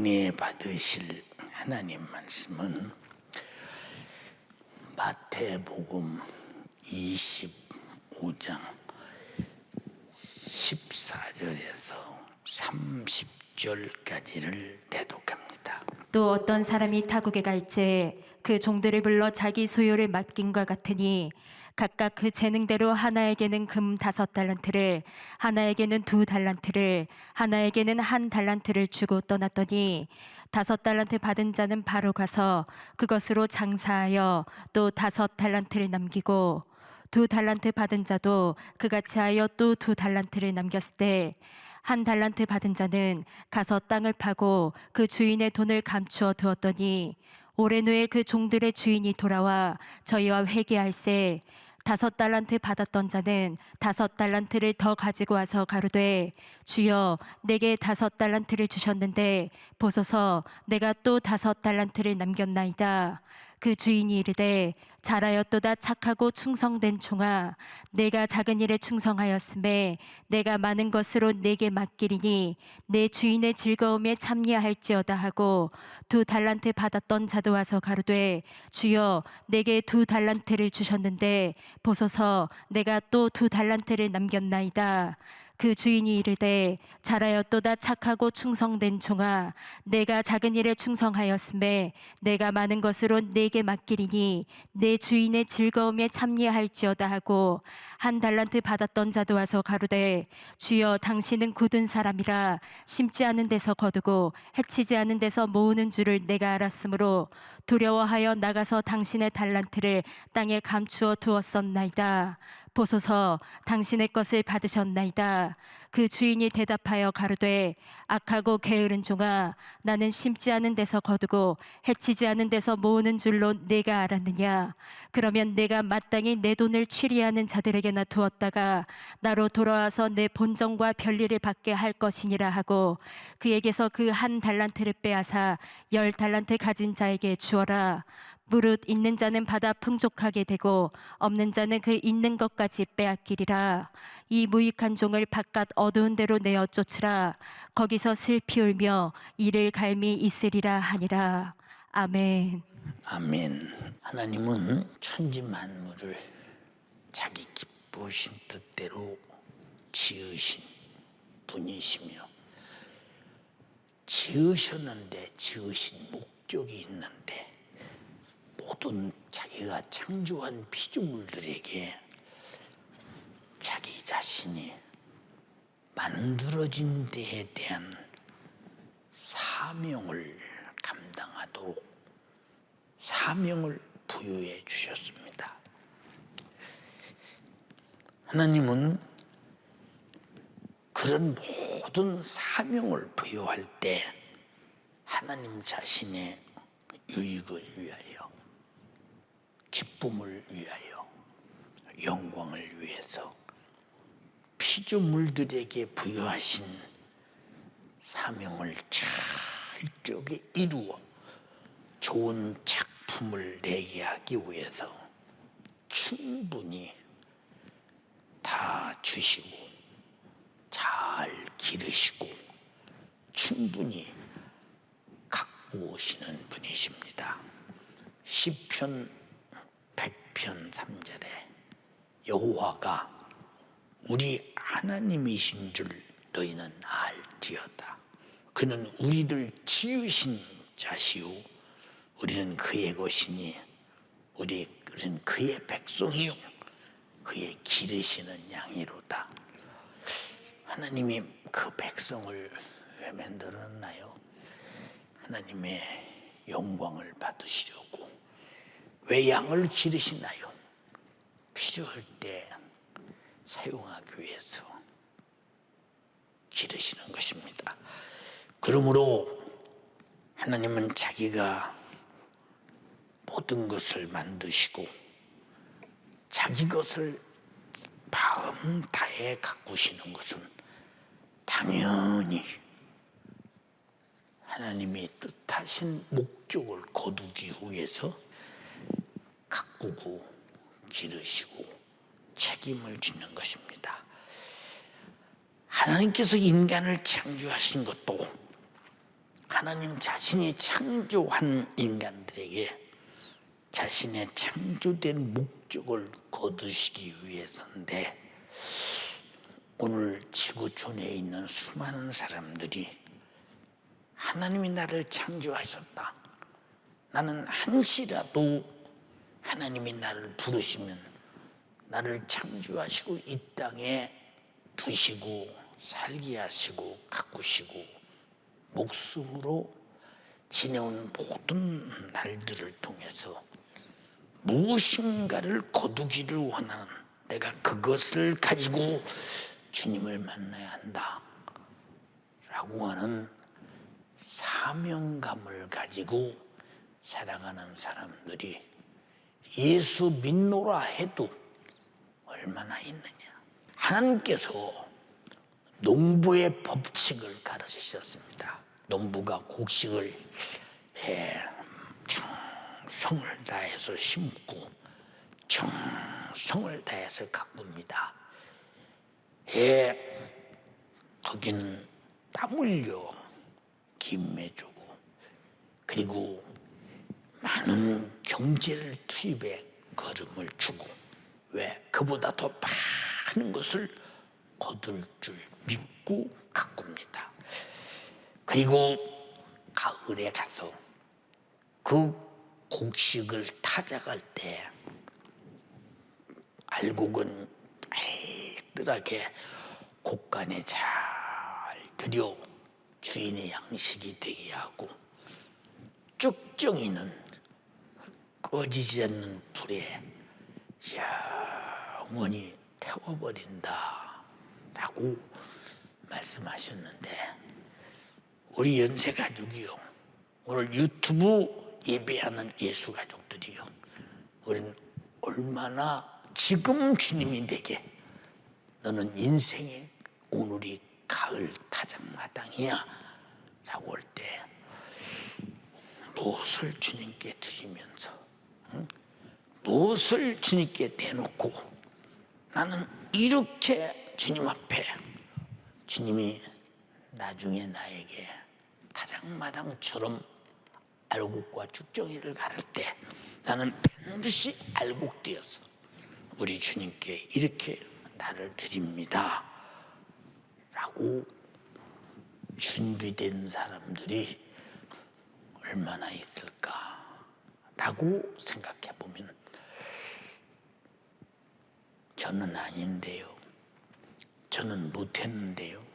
은혜 받으실 하나님 말씀은 마태복음 25장 14절에서 30절까지를 대독합니다. 또 어떤 사람이 타국에 갈지 그 종들을 불러 자기 소요를 맡긴과 같으니 각각 그 재능대로 하나에게는 금 5달란트를, 하나에게는 2달란트를, 하나에게는 1달란트를 주고 떠났더니 5달란트 받은 자는 바로 가서 그것으로 장사하여 또 5달란트를 남기고 2달란트 받은 자도 그같이 하여 또 2달란트를 남겼을 때 1달란트 받은 자는 가서 땅을 파고 그 주인의 돈을 감추어 두었더니 오랜 후에 그 종들의 주인이 돌아와 저희와 회개할세 5달란트 받았던 자는 5달란트를 더 가지고 와서 가로되 주여 내게 5달란트를 주셨는데 보소서 내가 또 5달란트를 남겼나이다. 그 주인이 이르되 잘하였도다 착하고 충성된 종아, 내가 작은 일에 충성하였음에 내가 많은 것으로 내게 맡기리니 내 주인의 즐거움에 참여할지어다 하고 2달란트 받았던 자도 와서 가로되 주여 내게 2달란트를 주셨는데 보소서 내가 또 2달란트를 남겼나이다. 그 주인이 이르되 잘하였도다 착하고 충성된 종아, 내가 작은 일에 충성하였음에 내가 많은 것으로 내게 맡기리니 내 주인의 즐거움에 참여할지어다 하고 1달란트 받았던 자도 와서 가로되 주여 당신은 굳은 사람이라 심지 않은 데서 거두고 해치지 않은 데서 모으는 줄을 내가 알았으므로 두려워하여 나가서 당신의 달란트를 땅에 감추어 두었었나이다. 보소서 당신의 것을 받으셨나이다. 그 주인이 대답하여 가로되 악하고 게으른 종아, 나는 심지 않은 데서 거두고 해치지 않은 데서 모으는 줄로 내가 알았느냐. 그러면 내가 마땅히 내 돈을 취리하는 자들에게나 두었다가 나로 돌아와서 내 본전과 별일을 받게 할 것이니라 하고 그에게서 그 1달란트를 빼앗아 10달란트 가진 자에게 주어라. 무릇 있는 자는 받아 풍족하게 되고 없는 자는 그 있는 것까지 빼앗기리라. 이 무익한 종을 바깥 어두운 데로 내어 쫓으라. 거기서 슬피 울며 이를 갈미 있으리라 하니라. 아멘. 아멘. 하나님은 천지 만물을 자기 기쁘신 뜻대로 지으신 분이시며 지으셨는데 지으신 목적이 있는데 모든 자기가 창조한 피조물들에게 자기 자신이 만들어진 데에 대한 사명을 감당하도록 사명을 부여해 주셨습니다. 하나님은 그런 모든 사명을 부여할 때 하나님 자신의 유익을 위하여, 기쁨을 위하여, 영광을 위해서 피조물들에게 부여하신 사명을 철저하게 이루어 좋은 작품을 내게 하기 위해서 충분히 다 주시고 잘 기르시고 충분히 갖고 오시는 분이십니다. 시편 100편 3절에 여호와가 우리 하나님이신 줄 너희는 알지어다. 그는 우리를 지으신 자시오 우리는 그의 것이니 우리는 그의 백성이요 그의 기르시는 양이로다. 하나님이 그 백성을 왜 만들었나요? 하나님의 영광을 받으시려고. 왜 양을 기르시나요? 필요할 때 사용하기 위해서 기르시는 것입니다. 그러므로 하나님은 자기가 모든 것을 만드시고 자기 것을 마음 다해 가꾸시는 것은 당연히 하나님이 뜻하신 목적을 거두기 위해서 가꾸고 기르시고 책임을 지는 것입니다. 하나님께서 인간을 창조하신 것도 하나님 자신이 창조한 인간들에게 자신의 창조된 목적을 거두시기 위해서인데, 오늘 지구촌에 있는 수많은 사람들이 하나님이 나를 창조하셨다, 나는 한시라도 하나님이 나를 부르시면 나를 창조하시고 이 땅에 두시고 살게 하시고 가꾸시고 목숨으로 지내온 모든 날들을 통해서 무엇인가를 거두기를 원하는, 내가 그것을 가지고 주님을 만나야 한다 라고 하는 사명감을 가지고 살아가는 사람들이 예수 믿노라 해도 얼마나 있느냐. 하나님께서 농부의 법칙을 가르치셨습니다. 농부가 곡식을 정성을 다해서 심고 정성을 다해서 가꿉니다. 거기는 땀 흘려 김매주고, 그리고 많은 경제를 투입해 걸음을 주고, 왜? 그보다 더 많은 것을 거둘 줄 믿고 가꿉니다. 그리고 가을에 가서 그 곡식을 타작할 때 알곡은 알뜰하게 곡간에 잘 들여 주인의 양식이 되게 하고, 쭉정이는 꺼지지 않는 불에 영원히 태워버린다 라고 말씀하셨는데, 우리 연세가족이요, 오늘 유튜브 예배하는 예수가족들이요, 우리는 얼마나 지금 주님이 내게 너는 인생의 오늘이 가을 타작마당이야 라고 할 때 무엇을 주님께 드리면서, 무엇을 주님께 내놓고 나는 이렇게 주님 앞에, 주님이 나중에 나에게 타작마당처럼 알곡과 쭉정이를 가를 때 나는 반드시 알곡되어서 우리 주님께 이렇게 나를 드립니다 라고 준비된 사람들이 얼마나 있을까 라고 생각해 보면, 저는 아닌데요, 저는 못했는데요,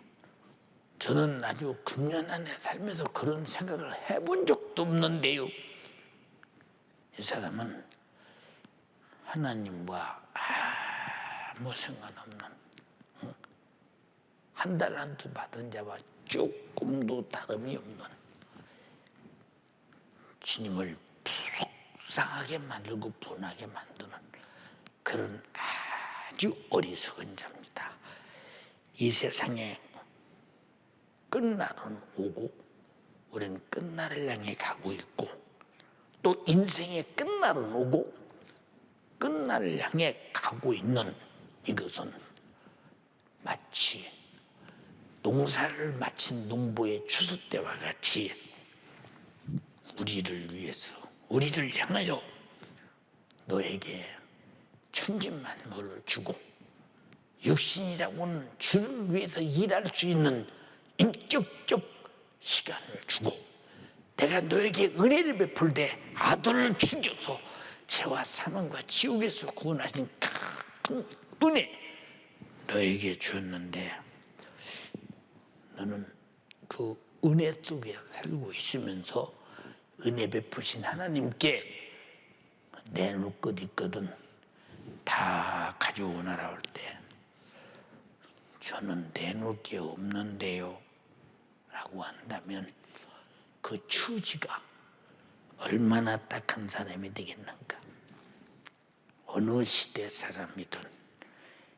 저는 아주 금년 안에 살면서 그런 생각을 해본 적도 없는데요. 이 사람은 하나님과 아무 상관없는, 한 달란트 받은 자와 조금도 다름이 없는, 주님을 속상하게 만들고 분하게 만드는 그런 아주 어리석은 자입니다. 이 세상에 끝날은 오고 우리는 끝날을 향해 가고 있고, 또 인생의 끝날은 오고 끝날을 향해 가고 있는 이것은 마치 농사를 마친 농부의 추수 때와 같이 우리를 위해서, 우리를 향하여 너에게 천진만물을 주고 육신이라고는 주를 위해서 일할 수 있는 인격적 시간을 주고, 내가 너에게 은혜를 베풀되 아들을 죽여서 죄와 사망과 지옥에서 구원하신 큰 은혜 너에게 주었는데, 너는 그 은혜 속에 살고 있으면서 은혜 베푸신 하나님께 내놓을 것 있거든 다 가져오너라 할 때, 저는 내놓을 게 없는데요 라고 한다면 그 처지가 얼마나 딱한 사람이 되겠는가. 어느 시대 사람이든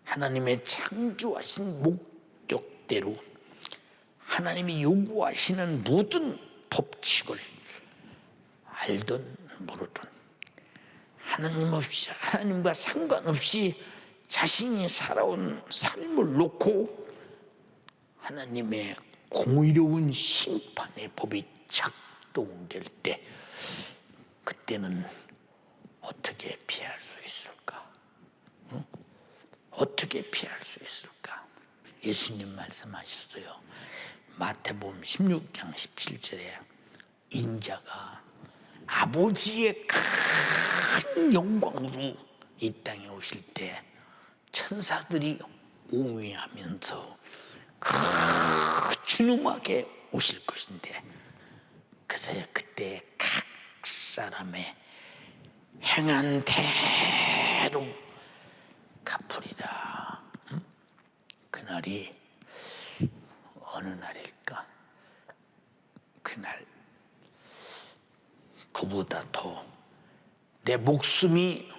하나님의 창조하신 목적대로 하나님이 요구하시는 모든 법칙을 알든 모르든 하나님 없이, 하나님과 상관없이 자신이 살아온 삶을 놓고 하나님의 공의로운 심판의 법이 작동될 때 그때는 어떻게 피할 수 있을까? 응? 어떻게 피할 수 있을까? 예수님 말씀하셨어요. 마태복음 16장 17절에 인자가 아버지의 큰 영광으로 이 땅에 오실 때 천사들이 옹위하면서 준엄하게 오실 것인데 그래서 그때 각 사람의 행한 대로 갚으리라. 그날이 어느 날일까? 그날 그보다 더 내 목숨이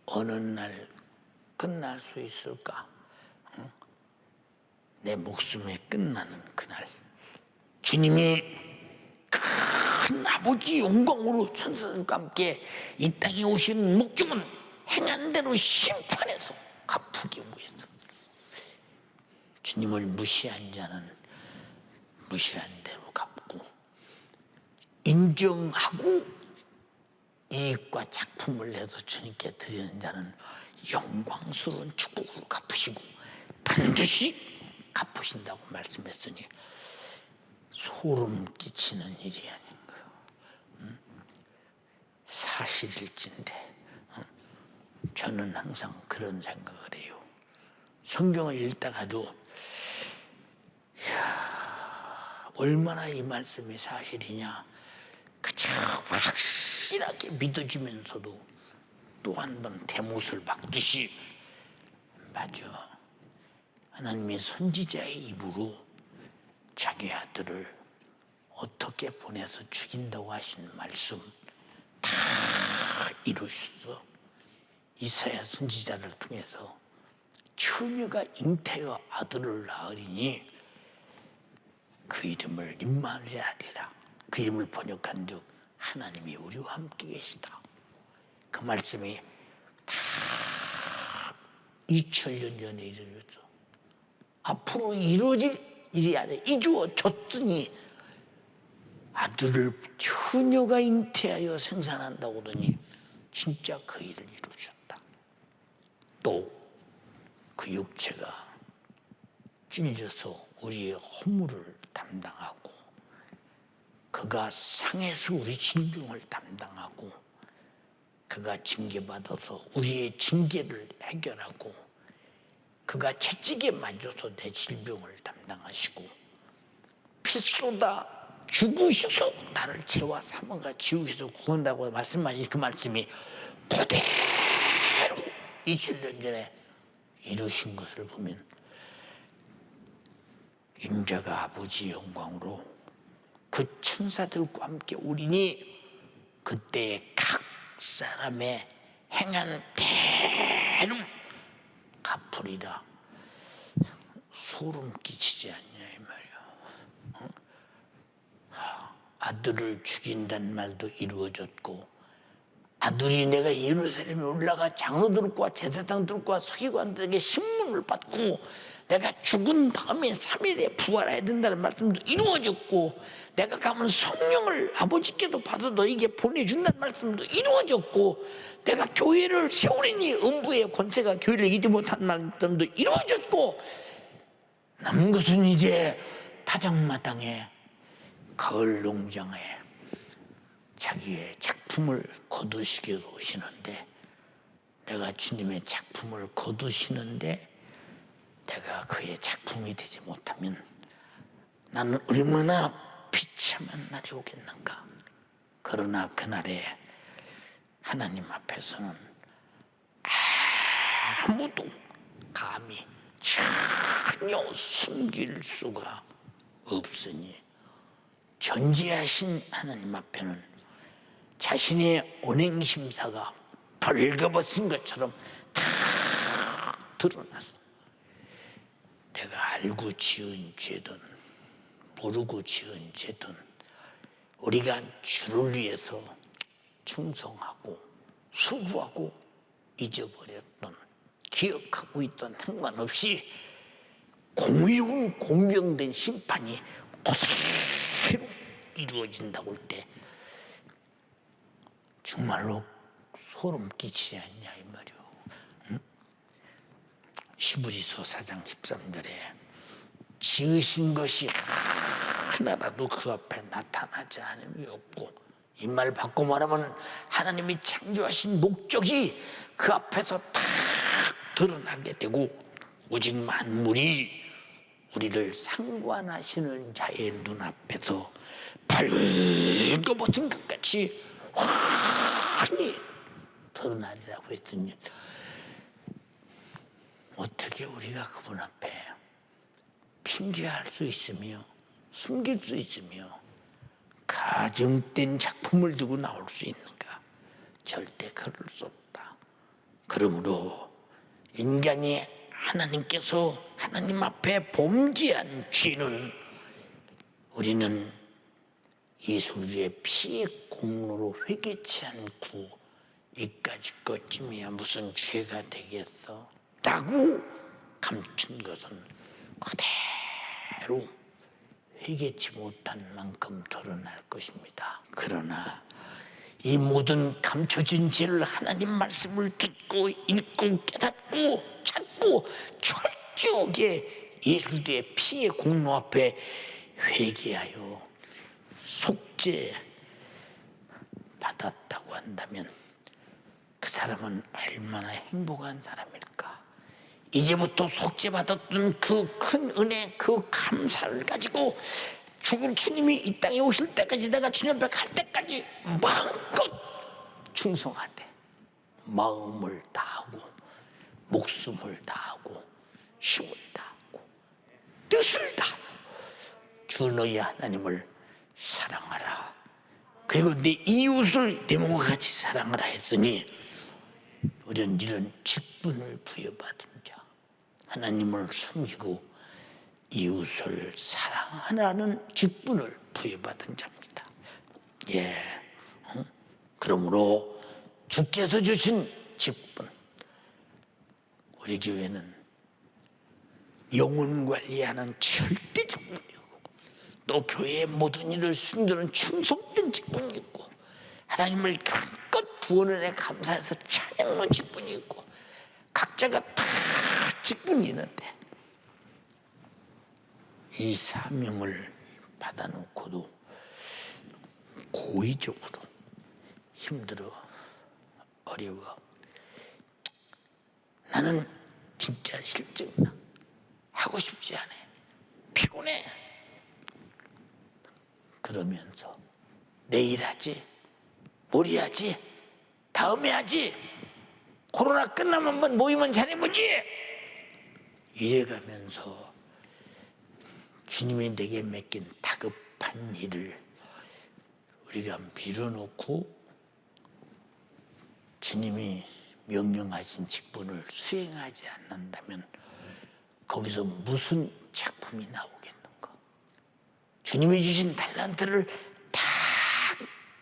어느 날 끝날 수 있을까? 내 목숨이 끝나는 그날 주님이 큰 아버지 영광으로 천사들과 함께 이 땅에 오신 목적은 행한 대로 심판해서 갚기 위해서. 주님을 무시한 자는 무시한 대로 갚고 인정하고 이익과 작품을 내서 주님께 드리는 자는 영광스러운 축복으로 갚으시고 반드시 갚으신다고 말씀했으니 소름 끼치는 일이 아닌가. 사실일진데 저는 항상 그런 생각을 해요. 성경을 읽다가도 얼마나 이 말씀이 사실이냐 그저 확실하게 믿어지면서도 또 한 번 대못을 박듯이 맞아. 하나님이 선지자의 입으로 자기 아들을 어떻게 보내서 죽인다고 하신 말씀 다 이루셨어. 이사야 선지자를 통해서 처녀가 잉태하여 아들을 낳으리니 그 이름을 임마누엘 하리라. 그 이름을 번역한 즉 하나님이 우리와 함께 계시다. 그 말씀이 다 2000년 전에 이루어졌어. 앞으로 이루어질 일이 아니라 이루어졌으니 아들을 처녀가 잉태하여 생산한다고 하더니 진짜 그 일을 이루셨다. 또 그 육체가 찔려서 우리의 허물을 담당하고 그가 상해서 우리 질병을 담당하고 그가 징계받아서 우리의 징계를 해결하고 그가 채찍에 맞아서 내 질병을 담당하시고 피 쏟아 죽으셔서 나를 죄와 사망과 지옥에서 구원다고 말씀하신 그 말씀이 그대로 2000년 전에 이루신 것을 보면 인자가 아버지 영광으로 그 천사들과 함께 오리니 그때의 각 사람의 행한 대로 갚으리라. 소름 끼치지 않냐 이 말이야. 아들을 죽인다는 말도 이루어졌고 아들이 내가 예루살렘에 올라가 장로들과 제사장들과 서기관들에게 신문을 받고 내가 죽은 다음에 3일에 부활해야 된다는 말씀도 이루어졌고 내가 가면 성령을 아버지께도 받아 너에게 보내준다는 말씀도 이루어졌고 내가 교회를 세우리니 음부의 권세가 교회를 이기지 못한 말씀도 이루어졌고 남은 것은 이제 타작마당에 가을 농장에 자기의 작품을 거두시게 오시는데 내가 주님의 작품을 거두시는데 내가 그의 작품이 되지 못하면 나는 얼마나 비참한 날이 오겠는가. 그러나 그날에 하나님 앞에서는 아무도 감히 전혀 숨길 수가 없으니 전지하신 하나님 앞에는 자신의 언행심사가 벌거벗은 것처럼 다 드러났어. 내가 알고 지은 죄든 모르고 지은 죄든 우리가 주를 위해서 충성하고 수고하고 잊어버렸던 기억하고 있던 상관없이 공의로운 공정된 심판이 그대로 이루어진다고 할 때 정말로 소름 끼치지 않냐 이 말이오. 응? 히브리서 4장 13절에 지으신 것이 하나라도 그 앞에 나타나지 않음이 없고, 이 말 바꿔 말하면 하나님이 창조하신 목적이 그 앞에서 다 드러나게 되고, 오직 만물이 우리를 상관하시는 자의 눈앞에서 벌거벗은 것 같이 환히 드러나리라고 했더니, 어떻게 우리가 그분 앞에 핑계할 수 있으며 숨길 수 있으며 가정된 작품을 두고 나올 수 있는가? 절대 그럴 수 없다. 그러므로 인간이 하나님께서 하나님 앞에 범죄한 죄는 우리는 예수의 피의 공로로 회개치 않고 이까지 것쯤이야 무슨 죄가 되겠어? 라고 감춘 것은 그대로 회개치 못한 만큼 드러날 것입니다. 그러나 이 모든 감춰진 죄를 하나님 말씀을 듣고 읽고 깨닫고 찾고 철저하게 예수의 피의 공로 앞에 회개하여 속죄 받았다고 한다면 그 사람은 얼마나 행복한 사람일까? 이제부터 속죄받았던 그 큰 은혜, 그 감사를 가지고 죽을 주님이 이 땅에 오실 때까지, 내가 주님 앞에 갈 때까지 마음껏 충성하되 마음을 다하고 목숨을 다하고 힘을 다하고 뜻을 다하고 주 너희 하나님을 사랑하라. 그리고 내 이웃을 내 몸과 같이 사랑하라 했으니, 우리는 이런 직분을 부여받은 자, 하나님을 섬기고 이웃을 사랑하라는 직분을 부여받은 자입니다. 예, 그러므로 주께서 주신 직분, 우리 교회는 영혼 관리하는 절대 직분이고, 또 교회의 모든 일을 순전한 충성된 직분이 있고, 하나님을 강껏 구원에 감사해서 찬양하는 직분이 있고, 각자가 다 직분이 있는데 이 사명을 받아놓고도 고의적으로 힘들어 어려워, 나는 진짜 실증나, 하고 싶지 않아, 피곤해, 그러면서 내일 하지, 모레 하지, 다음에 하지, 코로나 끝나면 한번 모이면 잘해보지, 이래가면서 주님이 내게 맡긴 다급한 일을 우리가 밀어놓고 주님이 명령하신 직분을 수행하지 않는다면 거기서 무슨 작품이 나오겠는가? 주님이 주신 달란트를 다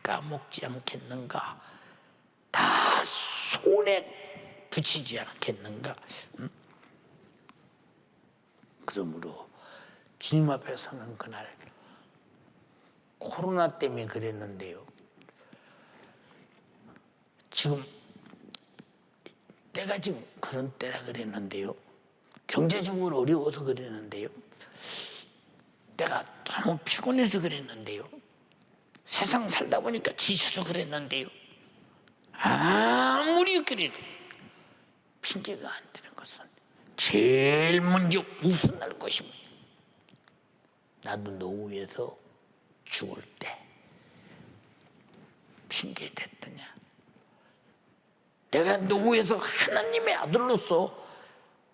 까먹지 않겠는가? 다 손에 붙이지 않겠는가? 그러므로 주님 앞에 서는 그날, 코로나 때문에 그랬는데요, 지금 때가 지금 그런 때라 그랬는데요, 경제적으로 어려워서 그랬는데요, 내가 너무 피곤해서 그랬는데요, 세상 살다 보니까 지쳐서 그랬는데요, 아무리 그래도 핑계가 안 되는 것은 제일 먼저 우선할 것입니다. 나도 노후에서 죽을 때 핑계 댔더냐? 내가 노후에서 하나님의 아들로서,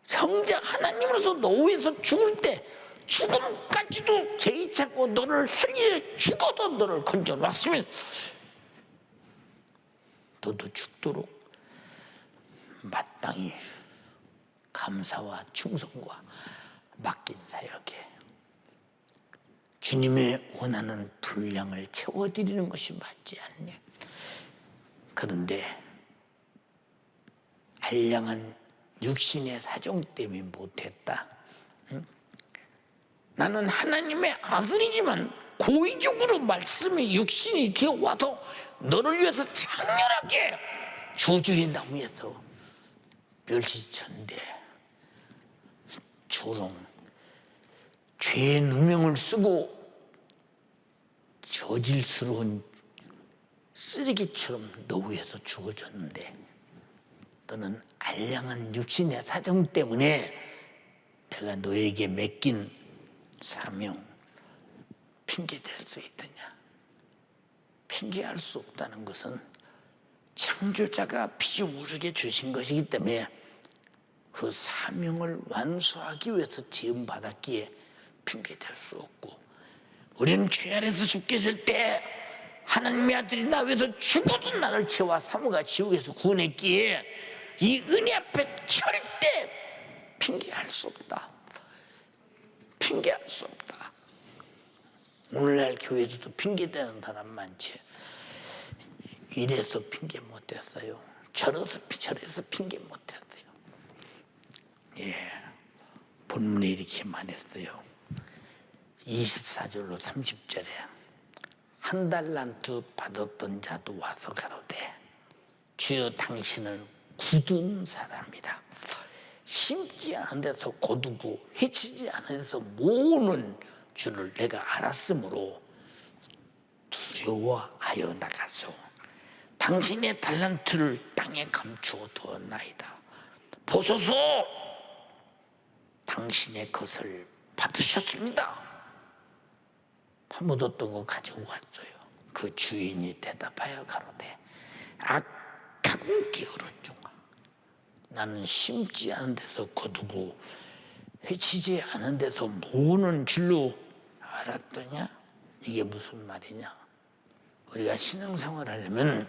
성자 하나님으로서 노후에서 죽을 때 죽음까지도 개의 찾고 너를 살리려 죽어도 너를 건져놨으면 너도 죽도록 마땅히 감사와 충성과 맡긴 사역에 주님의 원하는 분량을 채워드리는 것이 맞지 않냐? 그런데 알량한 육신의 사정 때문에 못했다. 응? 나는 하나님의 아들이지만 고의적으로 말씀의 육신이 되어와서 너를 위해서 장렬하게 저주의 나무에서 멸시천대 조롱 죄의 누명을 쓰고 저질스러운 쓰레기처럼 너 위해서 죽어졌는데 너는 알량한 육신의 사정 때문에 내가 너에게 맡긴 사명 핑계댈 수 있느냐? 핑계할 수 없다는 것은 창조자가 피조물에게 주신 것이기 때문에 그 사명을 완수하기 위해서 지음받았기에 핑계댈 수 없고, 우리는 죄 아래서 죽게 될 때 하나님의 아들이 나 위해서 죽어도 나를 죄와 사모가 지옥에서 구원했기에 이 은혜 앞에 절대 핑계할 수 없다. 핑계할 수 없다. 오늘날 교회에서도 핑계대는 사람 많지. 이래서 핑계 못했어요. 저래서 핑계 못했어요. 예, 본문에 이렇게 말했어요. 24절로 30절에 한 달란트 받았던 자도 와서 가로되 주여 당신은 굳은 사람이다. 심지 않은 데서 거두고 해치지 않은 데서 모으는 줄을 내가 알았으므로 두려워하여 나가서 당신의 달란트를 땅에 감추어 두었나이다. 보소서 당신의 것을 받으셨습니다. 파묻었던 거 가지고 왔어요. 그 주인이 대답하여 가로되 악한 게으른종아, 나는 심지 않은 데서 거두고 해치지 않은 데서 모으는 줄로 알았더냐? 이게 무슨 말이냐? 우리가 신앙생활을 하려면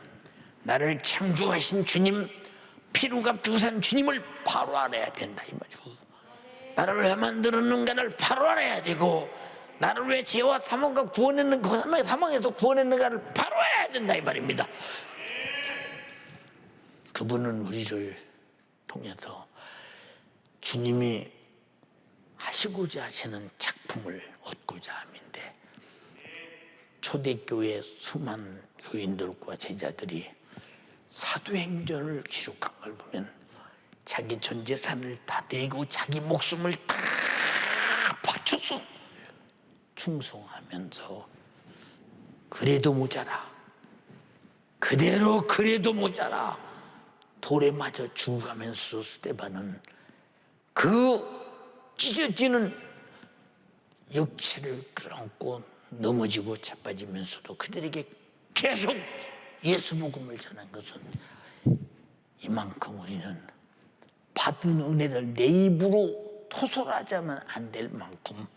나를 창조하신 주님, 피로값 주고 산 주님을 바로 알아야 된다 이 말이고, 나를 왜 만들었는가를 바로 알아야 되고, 나를 왜 죄와 사망과 구원했는 그 사망에서 구원했는가를 바로 알아야 된다 이 말입니다. 그분은 우리를 통해서 주님이 하시고자 하시는 작품을 얻고자 함인데, 초대교회 수많은 교인들과 제자들이 사도행전을 기록한 걸 보면 자기 전 재산을 다 내고 자기 목숨을 다 바쳐서 충성하면서 그래도 모자라, 그대로 그래도 모자라 돌에 맞아 죽어가면서 스데반은 그 찢어지는 육체를 끌어안고 넘어지고 자빠지면서도 그들에게 계속 예수 복음을 전한 것은 이만큼 우리는 받은 은혜를 내 입으로 토설하자면 안 될 만큼,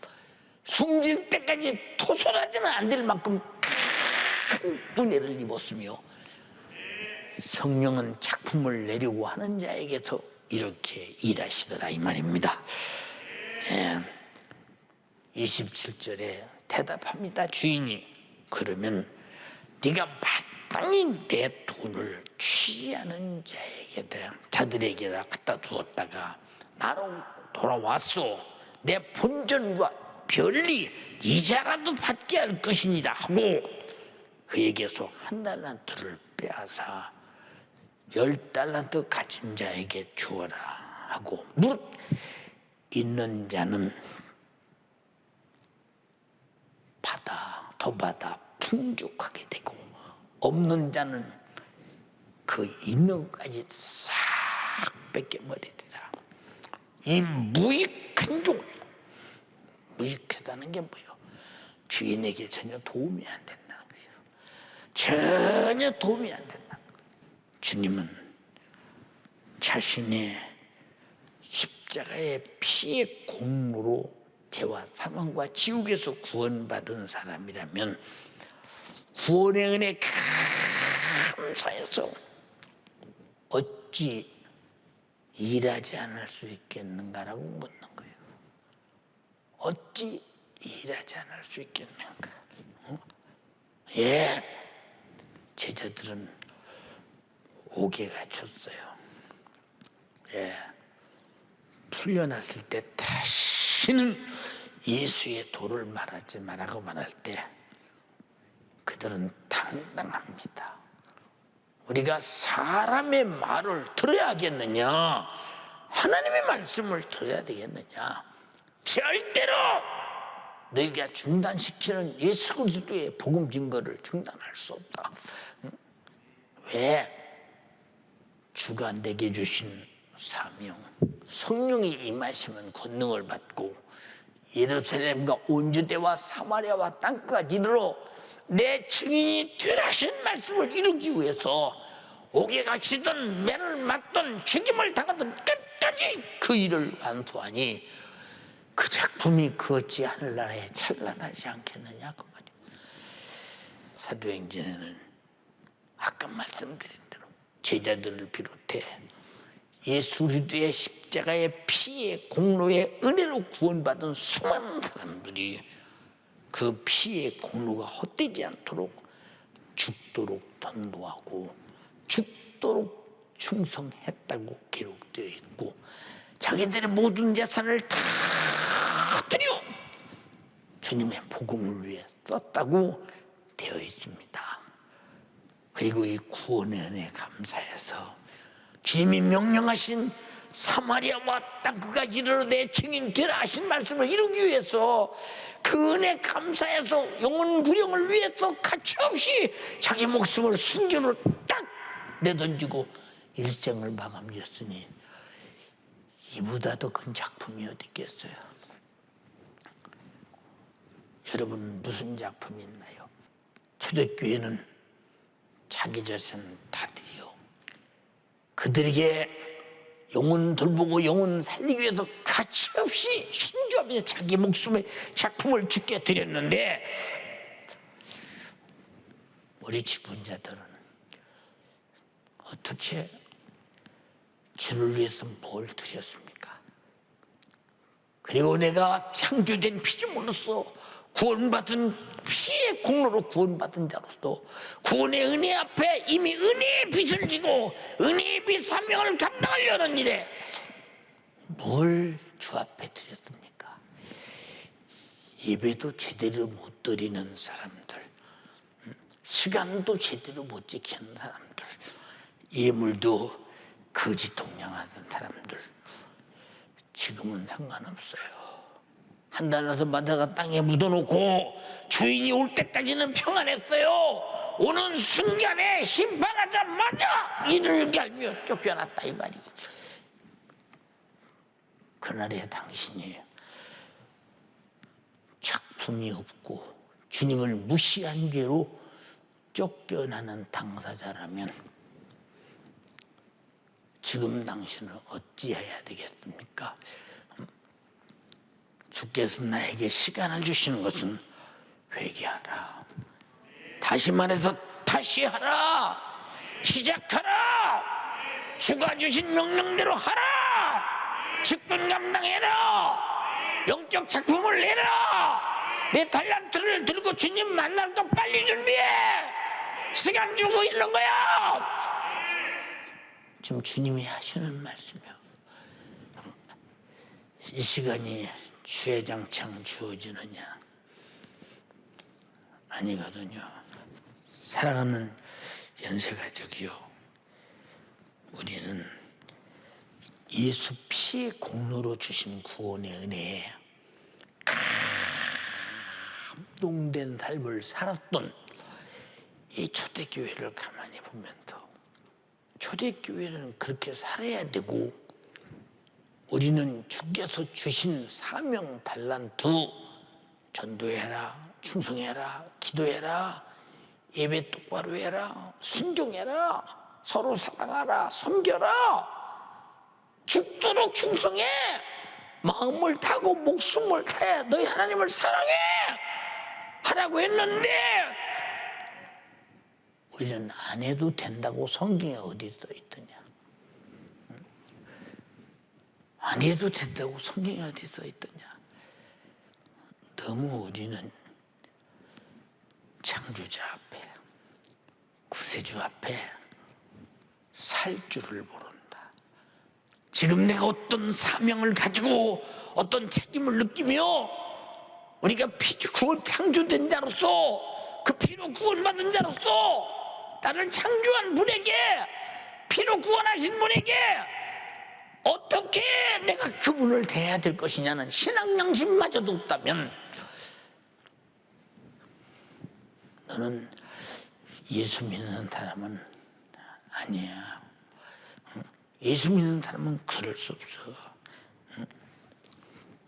숨질 때까지 토설하자면 안 될 만큼 큰 은혜를 입었으며, 성령은 작품을 내려고 하는 자에게서 이렇게 일하시더라 이 말입니다. 27절에 대답합니다. 주인이 그러면 네가 마땅히 내 돈을 취하는 자들에게다 갖다 두었다가 나로 돌아와서 내 본전과 별리 이자라도 받게 할 것이니라 하고 그에게서 한 달란트를 빼앗아 10달란트 가진 자에게 주어라 하고, 무릇 있는 자는 더 받아 풍족하게 되고, 없는 자는 그 있는 것까지 싹 뺏겨버리리라. 이 무익한 종을, 무익하다는 게 뭐예요? 주인에게 전혀 도움이 안 된다는 거예요. 전혀 도움이 안 된다. 주님은 자신의 십자가의 피의 공로로 죄와 사망과 지옥에서 구원받은 사람이라면 구원의 은혜 감사해서 어찌 일하지 않을 수 있겠는가라고 묻는 거예요. 어찌 일하지 않을 수 있겠는가? 예, 제자들은 옥에 갇혔어요. 예, 풀려났을 때 다시는 예수의 도를 말하지 말라고 말할 때 그들은 당당합니다. 우리가 사람의 말을 들어야겠느냐, 하나님의 말씀을 들어야 되겠느냐? 절대로 너희가 중단시키는 예수 그리스도의 복음 증거를 중단할 수 없다. 왜? 주가 내게 주신 사명, 성령이 임하시면 권능을 받고 예루살렘과 온 유대와 사마리아와 땅끝까지 이르러 내 증인이 되라 하신 말씀을 이루기 위해서 옥에 갇히든 매를 맞든 죽임을 당하든 끝까지 그 일을 완수하니 그 작품이 그 어찌 하늘나라에 찬란하지 않겠느냐 그 말이에요. 사도행전에는 아까 말씀드린 대로 제자들을 비롯해 예수 그리스도의 십자가의 피의 공로의 은혜로 구원받은 수많은 사람들이 그 피의 공로가 헛되지 않도록 죽도록 전도하고 죽도록 충성했다고 기록되어 있고 자기들의 모든 재산을 다 드려 주님의 복음을 위해 썼다고 되어 있습니다. 그리고 이 구원의 은혜에 감사해서 주님이 명령하신 사마리아와 땅끝까지 이르러 내 증인 되라 하신 말씀을 이루기 위해서 그 은혜 감사해서 영혼 구령을 위해서 가차없이 자기 목숨을 순교로 딱 내던지고 일생을 마감지었으니 이보다 더 큰 작품이 어디 있겠어요? 여러분 무슨 작품이 있나요? 초대교회는 자기 자신 다 드려 그들에게 영혼 돌보고 영혼 살리기 위해서 가차없이 순교하며 자기 목숨의 작품을 주께 드렸는데 우리 직분자들은 어떻게 주를 위해서 뭘 드렸습니까? 그리고 내가 창조된 피조물로서 구원받은 피의 공로로 구원받은 자로서 구원의 은혜 앞에 이미 은혜의 빚을 지고 은혜의 빚 사명을 감당하려는 일에 뭘 주 앞에 드렸습니까? 예배도 제대로 못 드리는 사람들, 시간도 제대로 못 지키는 사람들, 예물도 거짓 동냥하던 사람들, 지금은 상관없어요. 한 달 나서 마다가 땅에 묻어놓고 주인이 올 때까지는 평안했어요. 오는 순간에 심판하자마자 이를 갈며 쫓겨났다 이 말이고 그날에 당신이 작품이 없고 주님을 무시한 죄로 쫓겨나는 당사자라면 지금 당신은 어찌해야 되겠습니까? 주께서 나에게 시간을 주시는 것은 회개하라. 다시 말해서 다시 하라. 시작하라. 주가 주신 명령대로 하라. 직분 감당해라. 영적 작품을 내라. 내 달란트를 들고 주님 만날 거 빨리 준비해. 시간 주고 있는 거야. 지금 주님이 하시는 말씀이요. 이 시간이 주야장창 주어지느냐? 아니거든요. 사랑하는 연세가족이요, 우리는 예수 피의 공로로 주신 구원의 은혜에 감동된 삶을 살았던 이 초대교회를 가만히 보면서 초대교회는 그렇게 살아야 되고 우리는 주께서 주신 사명 달란트 전도해라, 충성해라, 기도해라, 예배 똑바로 해라, 순종해라, 서로 사랑하라, 섬겨라, 죽도록 충성해, 마음을 타고 목숨을 다해 너희 하나님을 사랑해 하라고 했는데 우리는 안 해도 된다고 성경에 어디 써 있더냐? 안 해도 된다고 성경에 어디 써 있더냐? 너무 우리는 창조자 앞에, 구세주 앞에 살 줄을 모른다. 지금 내가 어떤 사명을 가지고 어떤 책임을 느끼며 우리가 구원 창조된 자로서 그 피로 구원받은 자로서 나를 창조한 분에게, 피로 구원하신 분에게 어떻게 내가 그분을 대해야 될 것이냐는 신앙 양심마저도 없다면 너는 예수 믿는 사람은 아니야. 예수 믿는 사람은 그럴 수 없어.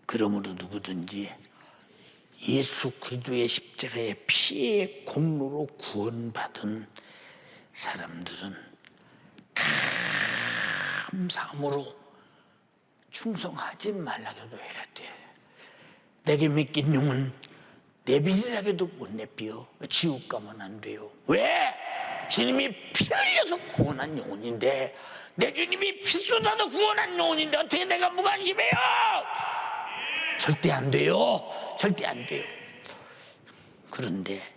그러므로 누구든지 예수 그리스도의 십자가의 피의 공로로 구원받은 사람들은 감사함으로 충성하지 말라고도 해야 돼. 내게 맡긴 용은 내비리라고도 못 내비어. 지옥 가면 안 돼요. 왜? 주님이 피 흘려서 구원한 영혼인데, 내 주님이 피 쏟아서 구원한 영혼인데 어떻게 내가 무관심해요? 절대 안 돼요. 절대 안 돼요. 그런데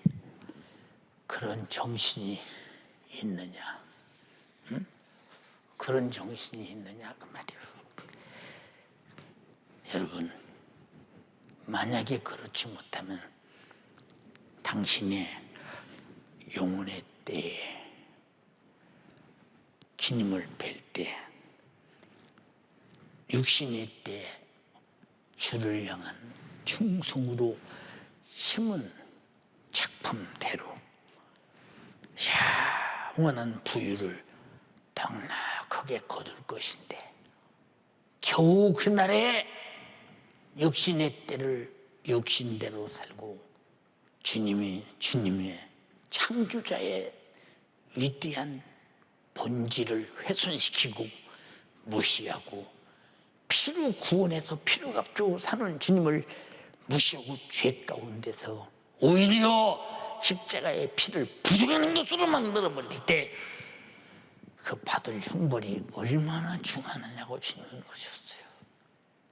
그런 정신이 있느냐? 응? 그런 정신이 있느냐 그 말이에요. 여러분, 만약에 그렇지 못하면 당신의 영혼의 때에 주님을 뵐 때, 육신의 때에 주를 향한 충성으로 심은 작품대로 영원한 부유를 넉넉하게 거둘 것인데, 겨우 그날에 육신의 때를 육신대로 살고 주님의 창조자의 위대한 본질을 훼손시키고 무시하고 피로 구원해서 피로 값주고 사는 주님을 무시하고 죄 가운데서 오히려 십자가의 피를 부정하는 것으로 만들어버릴 때 그 받을 형벌이 얼마나 중하느냐고 주님은 것이었어요.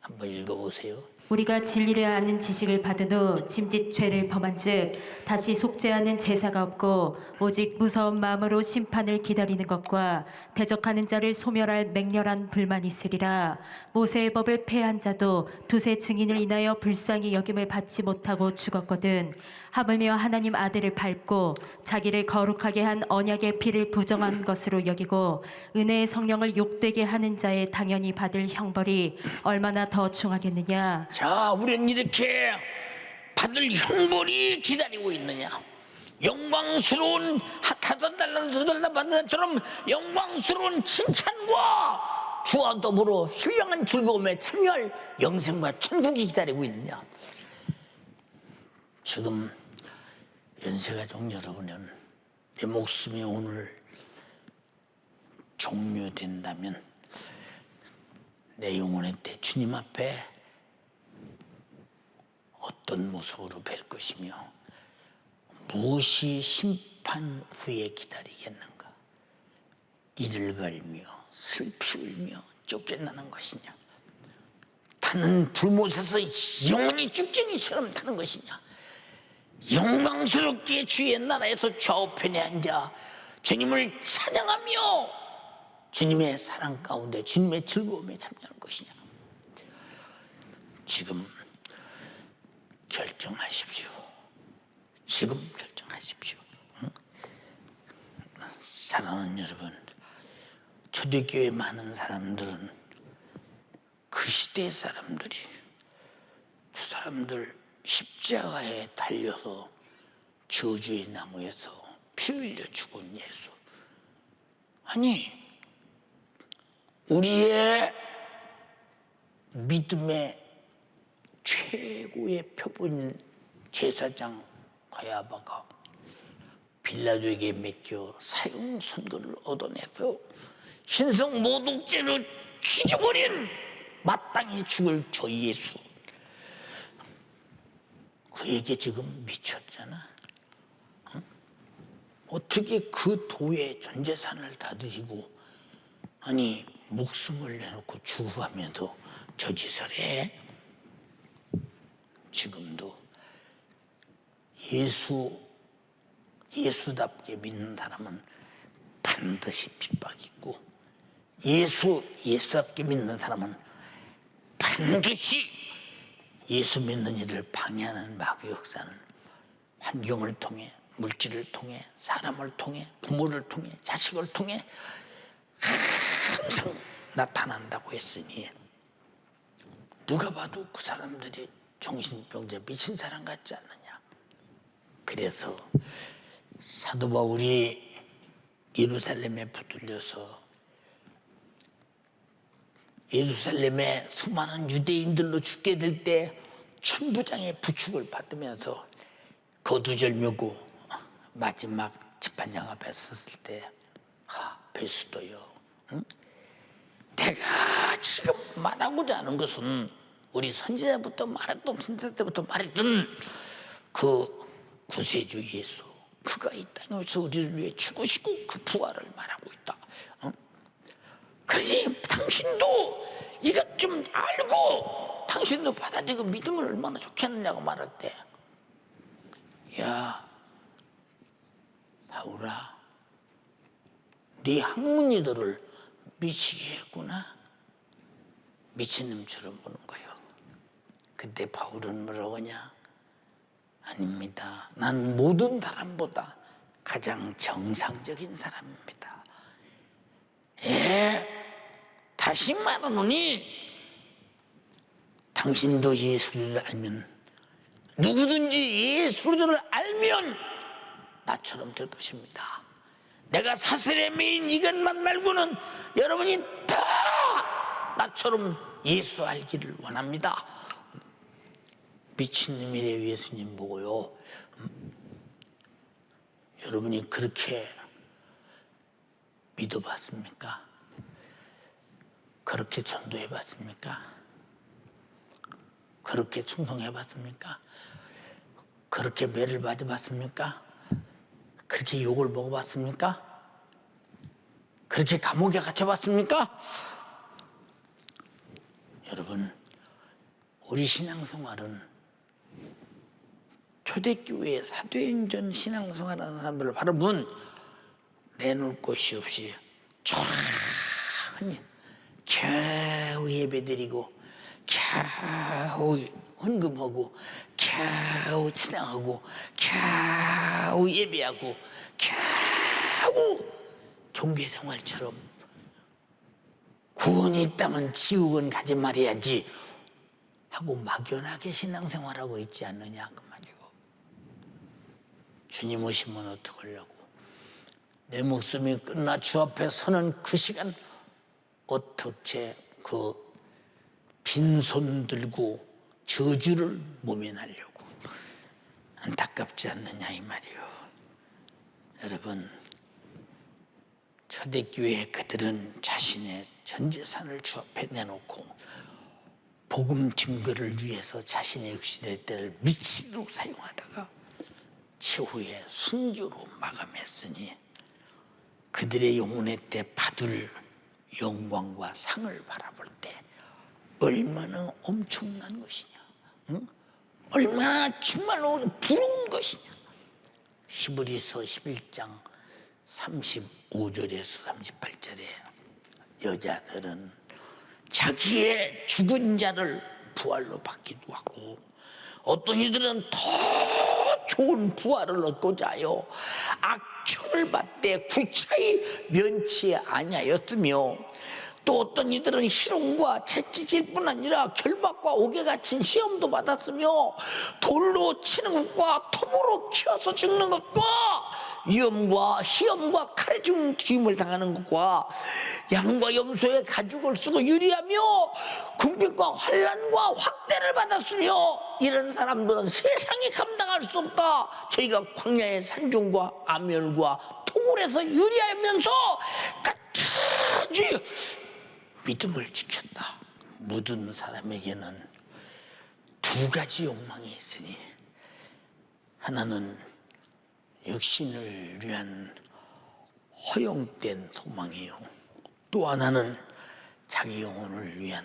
한번 읽어보세요. 우리가 진리를 아는 지식을 받은 후 짐짓 죄를 범한즉 다시 속죄하는 제사가 없고 오직 무서운 마음으로 심판을 기다리는 것과 대적하는 자를 소멸할 맹렬한 불만이 있으리라. 모세의 법을 폐한 자도 두세 증인을 인하여 불쌍히 여김을 받지 못하고 죽었거든. 하물며 하나님 아들을 밟고 자기를 거룩하게 한 언약의 피를 부정한 것으로 여기고 은혜의 성령을 욕되게 하는 자의 당연히 받을 형벌이 얼마나 더 중하겠느냐. 자, 우리는 이렇게 받을 형벌이 기다리고 있느냐. 영광스러운 5달란트 2달란트 받은 것처럼 영광스러운 칭찬과 주와 더불어 신령한 즐거움에 참여할 영생과 천국이 기다리고 있느냐. 지금 연세가족 여러분은 내 목숨이 오늘 종료된다면 내 영혼의 때 주님 앞에 어떤 모습으로 뵐 것이며 무엇이 심판 후에 기다리겠는가. 이를 갈며 슬피 울며 쫓겨나는 것이냐, 타는 불못에서 영원히 쭉정이처럼 타는 것이냐, 영광스럽게 주의 나라에서 좌우편에 앉아 주님을 찬양하며 주님의 사랑 가운데 주님의 즐거움에 참여하는 것이냐. 지금 결정하십시오. 지금 결정하십시오. 사랑하는 여러분, 초대교회 많은 사람들은 그 시대의 사람들이 두 사람들 십자가에 달려서 저주의 나무에서 피 흘려 죽은 예수, 아니 우리의 믿음의 최고의 표본인 제사장 가야바가 빌라도에게 맡겨 사형 선고를 얻어내서 신성 모독죄로 죽여버린 마땅히 죽을 저 예수, 그에게 지금 미쳤잖아. 응? 어떻게 그 도의 전 재산을 다 드리고 아니 목숨을 내놓고 죽어가면서 저 짓을 해? 지금도 예수답게 믿는 사람은 반드시 핍박 있고, 예수답게 믿는 사람은 반드시 예수 믿는 일을 방해하는 마귀 역사는 환경을 통해 물질을 통해, 사람을 통해, 부모를 통해, 자식을 통해 항상 나타난다고 했으니 누가 봐도 그 사람들이 정신병자 미친 사람 같지 않느냐. 그래서 사도 바울이 예루살렘에 붙들려서 예루살렘에 수많은 유대인들로 죽게 될 때 천부장의 부축을 받으면서 거두절미고 마지막 재판장 앞에 섰을 때 베스도요, 응? 내가 지금 말하고자 하는 것은 우리 선지자부터 말했던, 선지자 때부터 말했던 그 구세주 예수, 그가 이 땅에서 우리를 위해 죽으시고 그 부활을 말하고 있다. 그러니 당신도 이것 좀 알고 당신도 받아들이고 믿음을 얼마나 좋겠느냐고 말할 때, 야 바울아, 네 학문이들을 미치게 했구나. 미친놈처럼 보는 거예요. 근데 바울은 뭐라고 하냐? 아닙니다. 난 모든 사람보다 가장 정상적인 사람입니다. 다시 말하노니 당신도 예수를 알면, 누구든지 예수를 알면 나처럼 될 것입니다. 내가 사슬에 매인 이것만 말고는 여러분이 다 나처럼 예수 알기를 원합니다. 미친놈이래 예수님 보고요. 여러분이 그렇게 믿어봤습니까? 그렇게 전도해봤습니까? 그렇게 충성해봤습니까? 그렇게 매를 맞아봤습니까? 그렇게 욕을 먹어봤습니까? 그렇게 감옥에 갇혀봤습니까? 여러분, 우리 신앙생활은 초대교회 사도행전 신앙생활하는 사람들을 바라보면 내놓을 곳이 없이 조용히 겨우 예배드리고 겨우 헌금하고 겨우 찬양하고 겨우 예배하고 겨우 종교생활처럼 구원이 있다면 지옥은 가지 말아야지 하고 막연하게 신앙생활하고 있지 않느냐 그 말이고. 주님 오시면 어떡하려고. 내 목숨이 끝나 주 앞에 서는 그 시간 어떻게 그 빈손 들고 저주를 모면하려고. 안타깝지 않느냐 이 말이요. 여러분, 초대교회 그들은 자신의 전 재산을 주 앞에 내놓고 복음 증거를 위해서 자신의 육신의 때를 미치도록 사용하다가 최후에 순교로 마감했으니 그들의 영혼의 때 받을 영광과 상을 바라볼 때 얼마나 엄청난 것이냐, 응? 얼마나 정말로 부러운 것이냐. 히브리서 11장 35절에서 38절에 여자들은 자기의 죽은 자를 부활로 받기도 하고 어떤 이들은 더 좋은 부활을 얻고자 하여 악천을 받되 구차히 면치 아니하였으며 또 어떤 이들은 희롱과 채찍질 뿐 아니라 결박과 옥에 갇힌 시험도 받았으며 돌로 치는 것과 톱으로 키워서 죽는 것과 위험과 희염과 칼에 죽임을 당하는 것과 양과 염소의 가죽을 쓰고 유리하며 궁핍과 환난과 확대를 받았으며 이런 사람들은 세상이 감당할 수 없다. 저희가 광야의 산중과 암열과 토굴에서 유리하면서 끝까지 믿음을 지켰다. 모든 사람에게는 두 가지 욕망이 있으니 하나는 육신을 위한 허용된 소망이요, 또 하나는 자기 영혼을 위한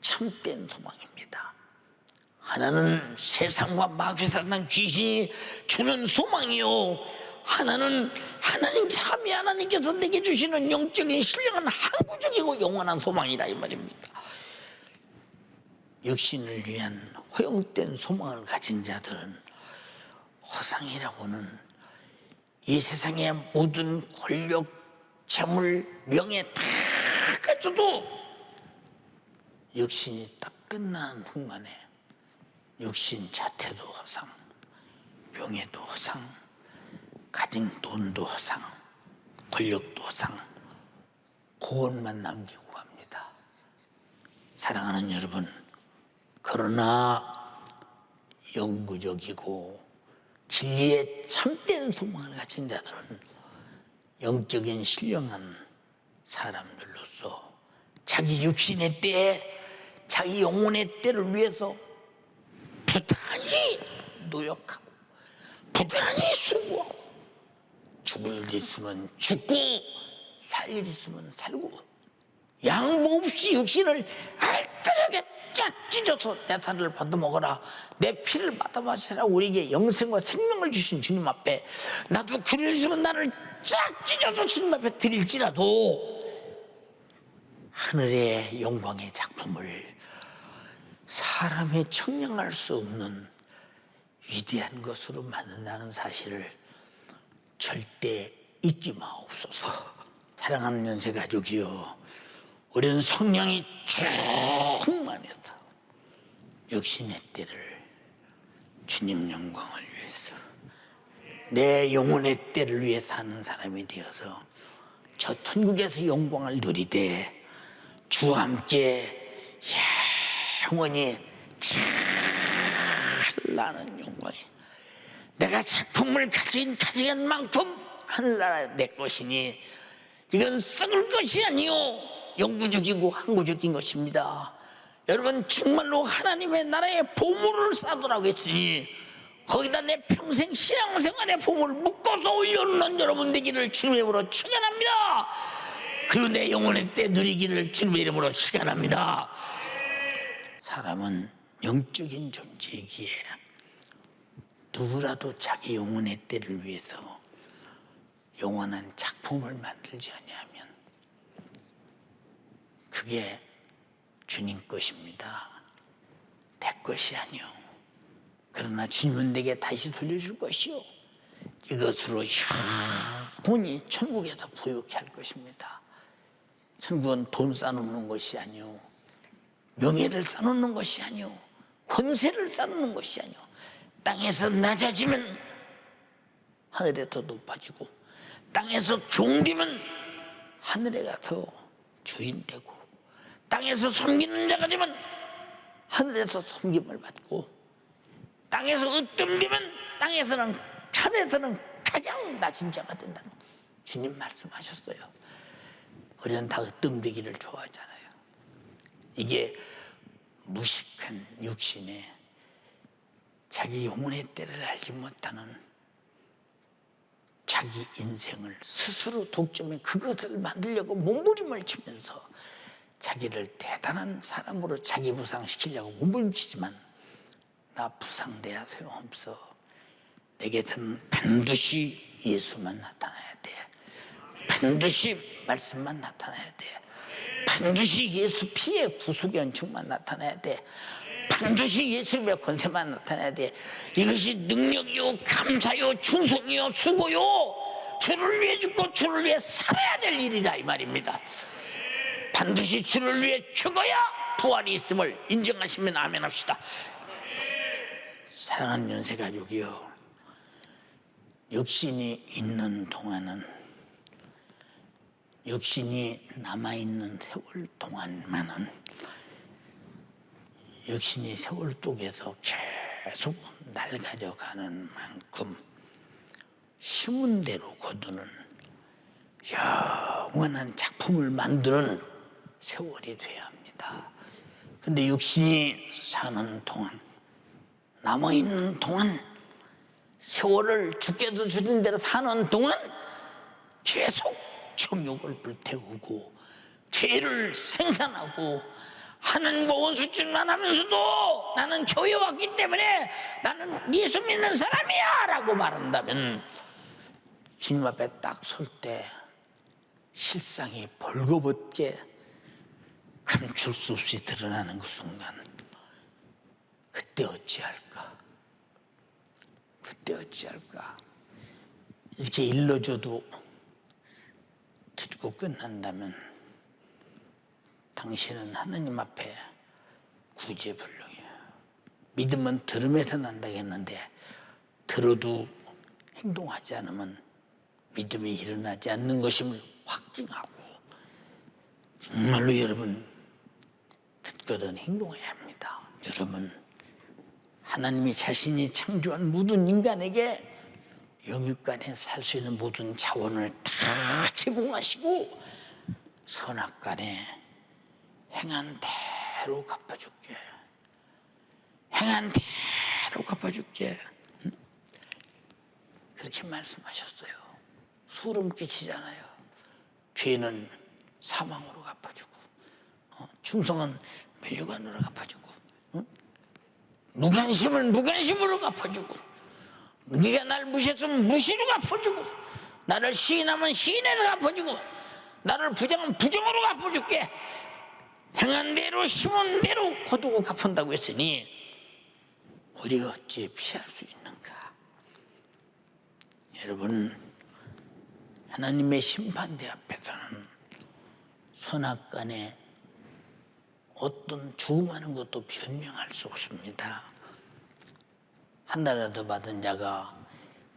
참된 소망입니다. 하나는 세상과 마귀사단 귀신이 주는 소망이요, 하나는 하나님 참이 하나님께서 내게 주시는 영적인 신령한 항구적이고 영원한 소망이다 이 말입니다. 육신을 위한 허용된 소망을 가진 자들은 허상이라고는 이 세상의 모든 권력, 재물, 명예 다 가져도 육신이 딱 끝나는 순간에 육신 자태도 허상, 명예도 허상, 가진 돈도 허상, 권력도 허상, 그것만 남기고 갑니다. 사랑하는 여러분, 그러나 영구적이고 진리에 참된 소망을 가진 자들은 영적인 신령한 사람들로서 자기 육신의 때에 자기 영혼의 때를 위해서 부단히 노력하고 부단히 수고하고 죽을 일 있으면 죽고 살 일 있으면 살고 양보 없이 육신을 알뜰하게 쫙 찢어서 내 살을 받아먹어라, 내 피를 받아 마시라. 우리에게 영생과 생명을 주신 주님 앞에 나도 그럴 수 있으면 나를 쫙 찢어서 주님 앞에 드릴지라도 하늘의 영광의 작품을 사람이 청량할 수 없는 위대한 것으로 만든다는 사실을 절대 잊지 마옵소서. 사랑하는 연세가족이여, 우리는 성령이 충만해서 육신의 때를 주님 영광을 위해서, 내 영혼의 때를 위해 사는 사람이 되어서 저 천국에서 영광을 누리되 주와 함께 영원히 찬란한 영광이, 내가 작품을 가진 만큼 하늘나라 내 것이니 이건 썩을 것이 아니요 영구적이고 항구적인 것입니다. 여러분, 정말로 하나님의 나라의 보물을 쌓으라고 했으니 거기다 내 평생 신앙생활의 보물을 묶어서 올려놓는 여러분 되기를 주님의 이름으로 축원합니다. 그리고 내 영혼의 때 누리기를 주님의 이름으로 축원합니다. 사람은 영적인 존재이기에 누구라도 자기 영혼의 때를 위해서 영원한 작품을 만들지 아니하면 그게 주님 것입니다. 내 것이 아니요. 그러나 주님은 내게 다시 돌려줄 것이요, 이것으로 영원히 천국에서 부유케 할 것입니다. 천국은 돈 쌓아놓는 것이 아니요, 명예를 쌓아놓는 것이 아니요, 권세를 쌓아놓는 것이 아니요, 땅에서 낮아지면 하늘에 더 높아지고 땅에서 종되면 하늘에 가서 주인 되고 땅에서 섬기는 자가 되면 하늘에서 섬김을 받고 땅에서 으뜸되면 땅에서는 하늘에서는 가장 낮은 자가 된다는 주님 말씀하셨어요. 우리는 다 으뜸되기를 좋아하잖아요. 이게 무식한 육신에 자기 영혼의 때를 알지 못하는 자기 인생을 스스로 독점해 그것을 만들려고 몸부림을 치면서 자기를 대단한 사람으로 자기 부상시키려고 몸부림치지만 나 부상돼야 소용없어. 내게서는 반드시 예수만 나타나야 돼. 반드시 말씀만 나타나야 돼. 반드시 예수 피의 구속의恩축만 나타나야 돼. 반드시 예수님의 권세만 나타나야 돼. 이것이 능력이요, 감사요, 충성이요, 수고요, 주를 위해 죽고 주를 위해 살아야 될 일이다 이 말입니다. 반드시 주를 위해 죽어야 부활이 있음을 인정하시면 아멘 합시다. 사랑하는 연세가족이요, 육신이 있는 동안은, 육신이 남아있는 세월 동안만은 육신이 세월독에서 계속 낡아져 가는 만큼 심은 대로 거두는 영원한 작품을 만드는 세월이 돼야 합니다. 근데 육신이 사는 동안, 남아있는 동안, 세월을 죽게도 주는 대로 사는 동안 계속 정욕을 불태우고 죄를 생산하고 하나님과 원수짓만 하면서도 나는 교회 왔기 때문에 나는 예수 믿는 사람이야 라고 말한다면 주님 앞에 딱 설 때 실상이 벌거벗게 감출 수 없이 드러나는 그 순간, 그때 어찌할까? 그때 어찌할까? 이렇게 일러줘도 듣고 끝난다면 당신은 하나님 앞에 구제불능이에요. 믿음은 들음에서 난다고 했는데 들어도 행동하지 않으면 믿음이 일어나지 않는 것임을 확증하고 정말로 여러분 듣거든 행동해야 합니다. 여러분 하나님이 자신이 창조한 모든 인간에게 영육간에 살 수 있는 모든 자원을 다 제공하시고 선악간에 행한 대로 갚아줄게. 행한 대로 갚아줄게. 그렇게 말씀하셨어요. 소름 끼치잖아요. 죄는 사망으로 갚아주고 충성은 멸류관으로 갚아주고 무관심은 무관심으로 갚아주고 네가 날 무시했으면 무시로 갚아주고 나를 시인하면 시인으로 갚아주고 나를 부정하면 부정으로 갚아줄게. 행한 대로 심은 대로 거두고 갚은다고 했으니 우리가 어찌 피할 수 있는가. 여러분 하나님의 심판대 앞에서는 선악간에 어떤 죽음하는 것도 변명할 수 없습니다. 한 달이라도 받은 자가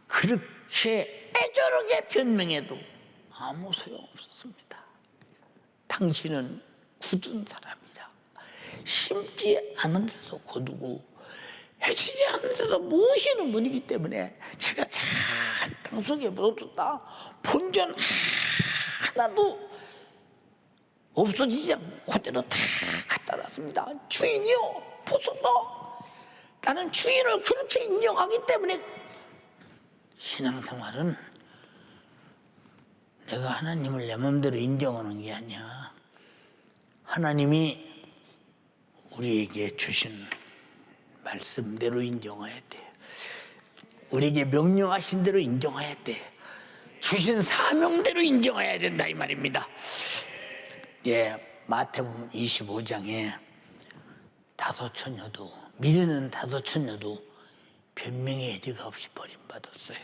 그렇게 애절하게 변명해도 아무 소용없었습니다. 당신은 굳은 사람이라 심지 않은 데도 거두고 해치지 않는 데도 모시는 분이기 때문에 제가 잘 땅속에 묻어뒀다 본전 하나도 없어지지 않고 그대로 다 갖다 놨습니다. 주인이요 보소서. 나는 주인을 그렇게 인정하기 때문에 신앙생활은 내가 하나님을 내 마음대로 인정하는 게 아니야. 하나님이 우리에게 주신 말씀대로 인정해야 돼. 우리에게 명령하신 대로 인정해야 돼. 주신 사명대로 인정해야 된다 이 말입니다. 예, 마태복음 25장에 다섯 처녀도 미르는 다섯 처녀도 변명의 여지가 없이 버림받았어요.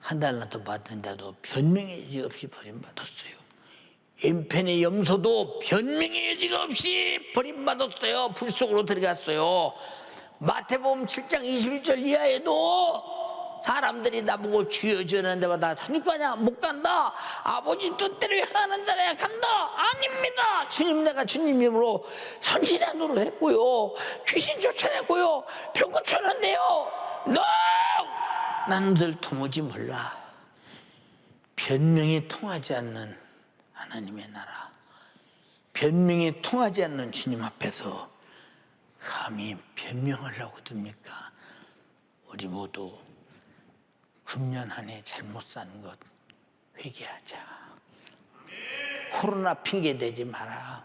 한 달라도 받은 자도 변명의 여지가 없이 버림받았어요. 엠펜의 염소도 변명의 여지가 없이 버림받았어요. 불 속으로 들어갔어요. 마태복음 7장 21절 이하에도 사람들이 나보고 주여 주여 하는 데마다 선입 가냐? 못 간다. 아버지 뜻대로 행하는 자라야 간다. 아닙니다. 주님 내가 주님 이름으로 선지자 노릇했고요. 귀신 쫓아냈고요. 병 고쳤는데요. No! 나는 늘 도무지 몰라. 변명이 통하지 않는 하나님의 나라, 변명이 통하지 않는 주님 앞에서 감히 변명을 하고 듭니까? 우리 모두 금년 한 해 잘못 산 것 회개하자. 코로나 핑계 대지 마라.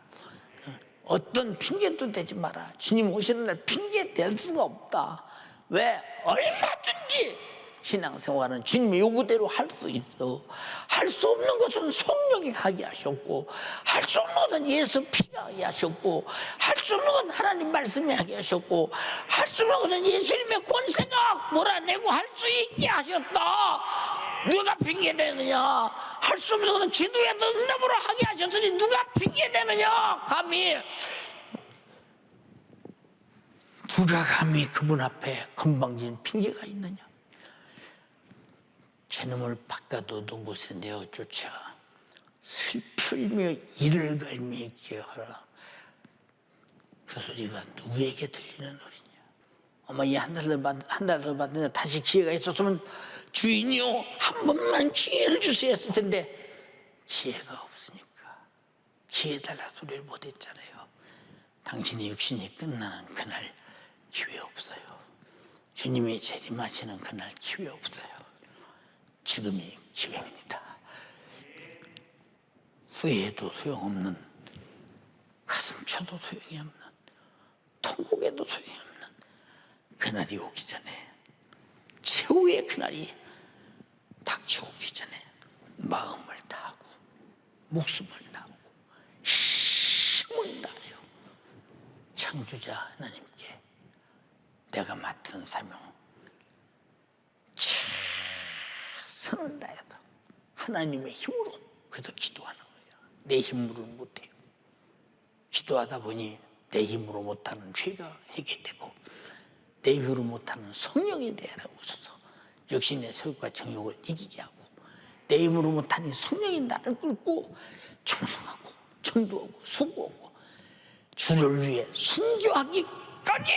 어떤 핑계도 대지 마라. 주님 오시는 날 핑계 댈 수가 없다. 왜? 얼마든지 신앙생활은 주님의 요구대로 할 수 있어. 할 수 없는 것은 성령이 하게 하셨고, 할 수 없는 것은 예수 피가 하게 하셨고, 할 수 없는 건 하나님 말씀이 하게 하셨고, 할 수 없는 것은 예수님의 권세가 몰아내고 할 수 있게 하셨다. 누가 핑계대느냐? 할 수 없는 것은 기도에도 응답으로 하게 하셨으니 누가 핑계대느냐? 누가 감히 그분 앞에 건방진 핑계가 있느냐? 저놈을 바꿔두던 곳에 내어쫓아 슬플며 이를 갈며 있게 하라. 그 소리가 누구에게 들리는 소리냐? 아마 이 한 달 더 받는 다시 기회가 있었으면 주인이요 한 번만 기회를 주세요 했을 텐데 기회가 없으니까 기회 달라 소리를 못했잖아요. 당신의 육신이 끝나는 그날 기회 없어요. 주님이 재림하시는 그날 기회 없어요. 지금이 기회입니다. 후회해도 소용없는, 가슴 쳐도 소용이 없는, 통곡해도 소용이 없는 그날이 오기 전에, 최후의 그날이 닥쳐오기 전에 마음을 다하고 목숨을 다하고 힘을 다하여 창조자 하나님께 내가 맡은 사명 선을 다해서 하나님의 힘으로 그래서 기도하는 거예요. 내 힘으로는 못해요. 기도하다 보니 내 힘으로 못하는 죄가 해결되고 내 힘으로 못하는 성령에 대하여 오셔서 역시 내 소욕과 정욕을 이기게 하고 내 힘으로 못하니 성령이 나를 끌고 충성하고 전도하고 수고하고 주를 위해 순교하기까지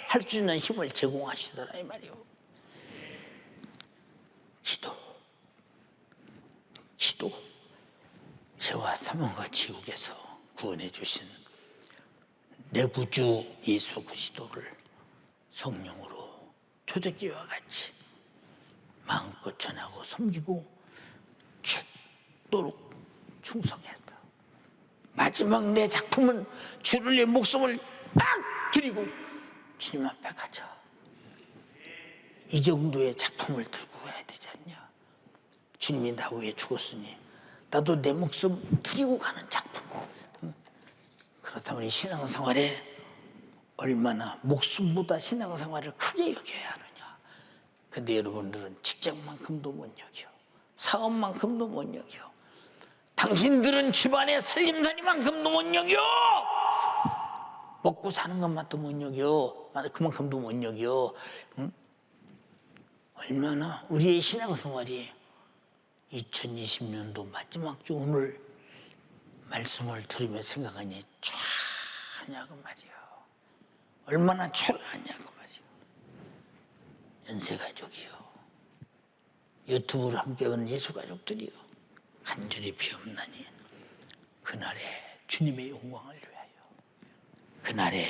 할 수 있는 힘을 제공하시더라 이 말이에요. 기도 죄와 사망과 지옥에서 구원해 주신 내 구주 예수 그리스도를 성령으로 초대교회와 같이 마음껏 전하고 섬기고 죽도록 충성했다. 마지막 내 작품은 주를 위해 목숨을 딱 드리고 주님 앞에 가자. 이 정도의 작품을 들고 가야 되지 않냐. 주님이 나 위해 죽었으니 나도 내 목숨 드리고 가는 작품. 그렇다면 이 신앙생활에 얼마나 목숨보다 신앙생활을 크게 여겨야 하느냐. 근데 여러분들은 직장만큼도 못 여겨. 사업만큼도 못 여겨. 당신들은 집안의 살림살이만큼도 못 여겨. 먹고 사는 것만도 못 여겨. 그만큼도 못 여겨. 응? 얼마나 우리의 신앙생활이 2020년도 마지막 주 오늘 말씀을 들으며 생각하니 초라하냐고 말이야. 얼마나 초라하냐고 말이야. 연세가족이요. 유튜브를 함께 온 예수가족들이요. 간절히 비옵나니 그날에 주님의 영광을 위하여 그날에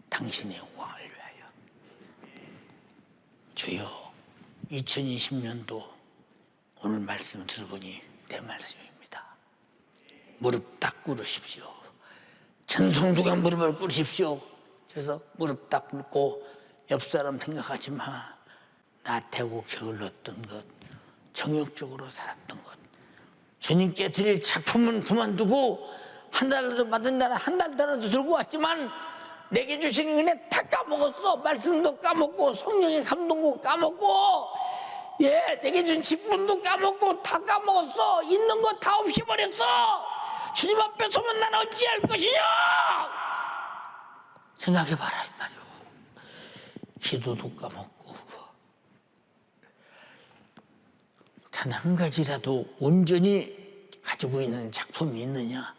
당신의 영광을 위하여 주여 2020년도 오늘 말씀을 들어보니 내 말씀입니다. 무릎 딱 꿇으십시오. 전성도가 무릎을 꿇으십시오. 그래서 무릎 딱 꿇고 옆 사람 생각하지 마. 나태고 게을렀던 것, 정욕적으로 살았던 것, 주님께 드릴 작품은 그만두고 한 달도 받은 날은 한 달도 들고 왔지만 내게 주신 은혜 다 까먹었어. 말씀도 까먹고 성령의 감동도 까먹고 내게 준 직분도 까먹고 다 까먹었어. 있는 거 다 없애버렸어. 주님 앞에 서면 난 어찌할 것이냐. 생각해봐라 이 말이오. 기도도 까먹고 단 한 가지라도 온전히 가지고 있는 작품이 있느냐?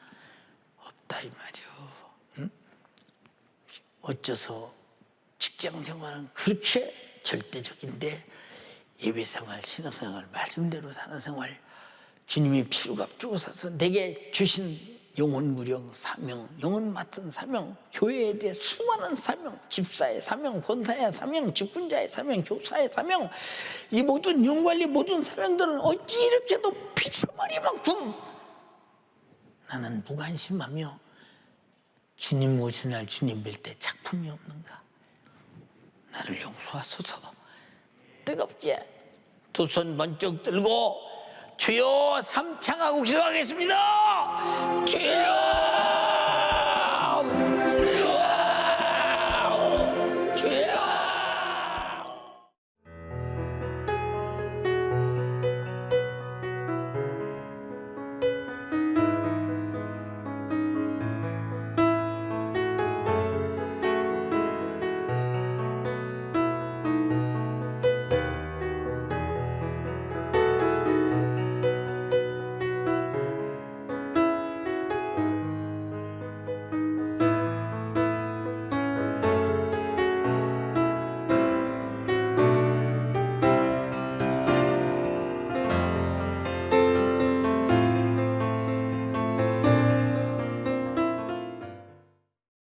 없다 이 말이오. 응? 어째서 직장생활은 그렇게 절대적인데 예배생활, 신앙생활, 말씀대로 사는 생활, 주님이 피로값 주고 사서 내게 주신 영혼무령 사명, 영혼 맡은 사명, 교회에 대해 수많은 사명, 집사의 사명, 권사의 사명, 직분자의 사명, 교사의 사명, 이 모든 영관리 모든 사명들은 어찌 이렇게도 피처머리만큼 나는 무관심하며 주님 오신 날 주님 뵐 때 작품이 없는가. 나를 용서하소서. 뜨겁게 두 손 번쩍 들고 주여 삼창하고 기도하겠습니다. 주여